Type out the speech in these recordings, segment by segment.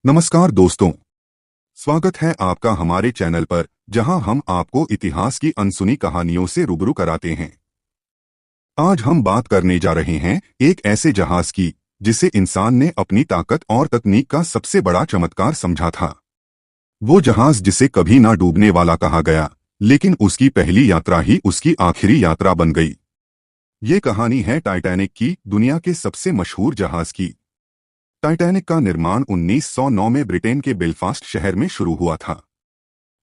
नमस्कार दोस्तों, स्वागत है आपका हमारे चैनल पर जहां हम आपको इतिहास की अनसुनी कहानियों से रूबरू कराते हैं। आज हम बात करने जा रहे हैं एक ऐसे जहाज की जिसे इंसान ने अपनी ताकत और तकनीक का सबसे बड़ा चमत्कार समझा था। वो जहाज जिसे कभी ना डूबने वाला कहा गया, लेकिन उसकी पहली यात्रा ही उसकी आखिरी यात्रा बन गई। ये कहानी है टाइटैनिक की, दुनिया के सबसे मशहूर जहाज की। टाइटैनिक का निर्माण 1909 में ब्रिटेन के बेलफास्ट शहर में शुरू हुआ था।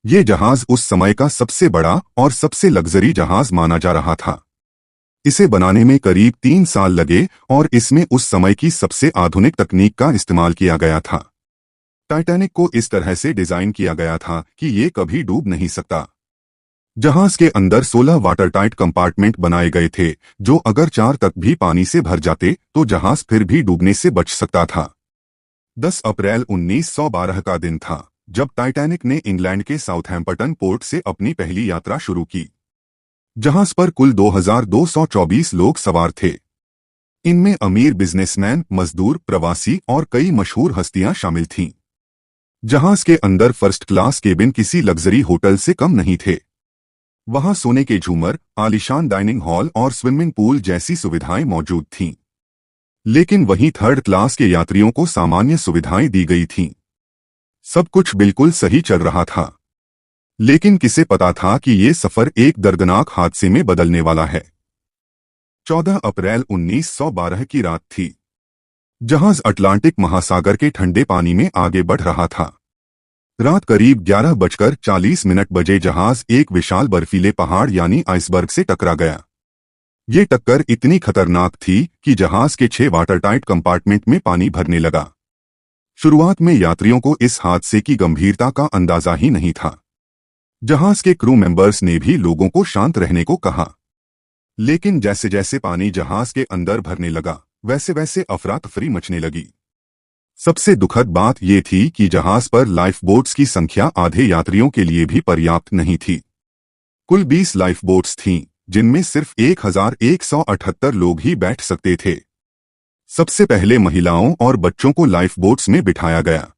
ये जहाज उस समय का सबसे बड़ा और सबसे लग्जरी जहाज माना जा रहा था। इसे बनाने में करीब 3 साल लगे और इसमें उस समय की सबसे आधुनिक तकनीक का इस्तेमाल किया गया था। टाइटैनिक को इस तरह से डिजाइन किया गया था कि ये कभी डूब नहीं सकता। जहाज के अंदर 16 वाटरटाइट कंपार्टमेंट बनाए गए थे, जो अगर 4 तक भी पानी से भर जाते तो जहाज फिर भी डूबने से बच सकता था। 10 अप्रैल 1912 का दिन था जब टाइटैनिक ने इंग्लैंड के साउथहैम्पटन पोर्ट से अपनी पहली यात्रा शुरू की। जहाज पर कुल 2224 लोग सवार थे। इनमें अमीर बिजनेसमैन, मजदूर, प्रवासी और कई मशहूर हस्तियां शामिल थीं। जहाज के अंदर फर्स्ट क्लास केबिन किसी लग्जरी होटल से कम नहीं थे। वहां सोने के झूमर, आलीशान डाइनिंग हॉल और स्विमिंग पूल जैसी सुविधाएं मौजूद थीं। लेकिन वहीं थर्ड क्लास के यात्रियों को सामान्य सुविधाएं दी गई थीं। सब कुछ बिल्कुल सही चल रहा था, लेकिन किसे पता था कि ये सफर एक दर्दनाक हादसे में बदलने वाला है। 14 अप्रैल 1912 की रात थी। जहाज अटलांटिक महासागर के ठंडे पानी में आगे बढ़ रहा था। रात करीब 11:40 बजे जहाज एक विशाल बर्फीले पहाड़ यानी आइसबर्ग से टकरा गया। ये टक्कर इतनी खतरनाक थी कि जहाज के 6 वाटरटाइट कंपार्टमेंट में पानी भरने लगा। शुरुआत में यात्रियों को इस हादसे की गंभीरता का अंदाजा ही नहीं था। जहाज के क्रू मेंबर्स ने भी लोगों को शांत रहने को कहा, लेकिन जैसे जैसे पानी जहाज के अंदर भरने लगा, वैसे वैसे अफरा तफरी मचने लगी। सबसे दुखद बात यह थी कि जहाज पर लाइफ बोट्स की संख्या आधे यात्रियों के लिए भी पर्याप्त नहीं थी। कुल 20 लाइफ बोट्स थीं, जिनमें सिर्फ 1178 लोग ही बैठ सकते थे। सबसे पहले महिलाओं और बच्चों को लाइफ बोट्स में बिठाया गया,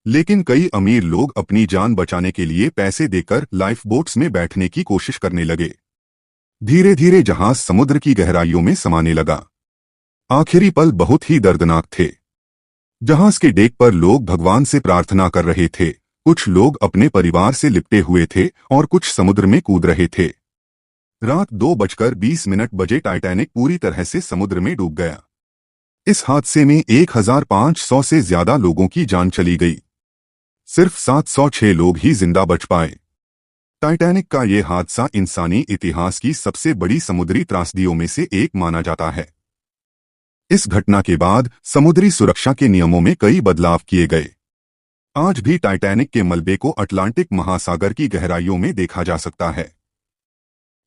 लेकिन कई अमीर लोग अपनी जान बचाने के लिए पैसे देकर लाइफ बोट्स में बैठने की कोशिश करने लगे। धीरे धीरे जहाज समुद्र की गहराइयों में समाने लगा। आखिरी पल बहुत ही दर्दनाक थे। जहाज के डेक पर लोग भगवान से प्रार्थना कर रहे थे, कुछ लोग अपने परिवार से लिपटे हुए थे और कुछ समुद्र में कूद रहे थे। रात 2:20 बजे टाइटैनिक पूरी तरह से समुद्र में डूब गया। इस हादसे में 1500 से ज्यादा लोगों की जान चली गई। सिर्फ 706 लोग ही जिंदा बच पाए। टाइटैनिक का ये हादसा इंसानी इतिहास की सबसे बड़ी समुद्री त्रासदियों में से एक माना जाता है। इस घटना के बाद समुद्री सुरक्षा के नियमों में कई बदलाव किए गए। आज भी टाइटैनिक के मलबे को अटलांटिक महासागर की गहराइयों में देखा जा सकता है।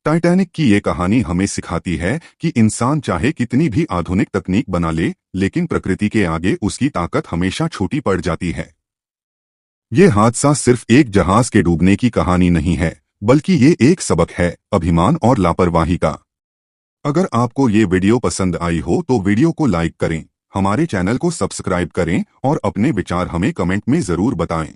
टाइटैनिक की ये कहानी हमें सिखाती है कि इंसान चाहे कितनी भी आधुनिक तकनीक बना ले, लेकिन प्रकृति के आगे उसकी ताकत हमेशा छोटी पड़ जाती है। ये हादसा सिर्फ एक जहाज के डूबने की कहानी नहीं है, बल्कि ये एक सबक है अभिमान और लापरवाही का। अगर आपको ये वीडियो पसंद आई हो तो वीडियो को लाइक करें, हमारे चैनल को सब्सक्राइब करें और अपने विचार हमें कमेंट में जरूर बताएं।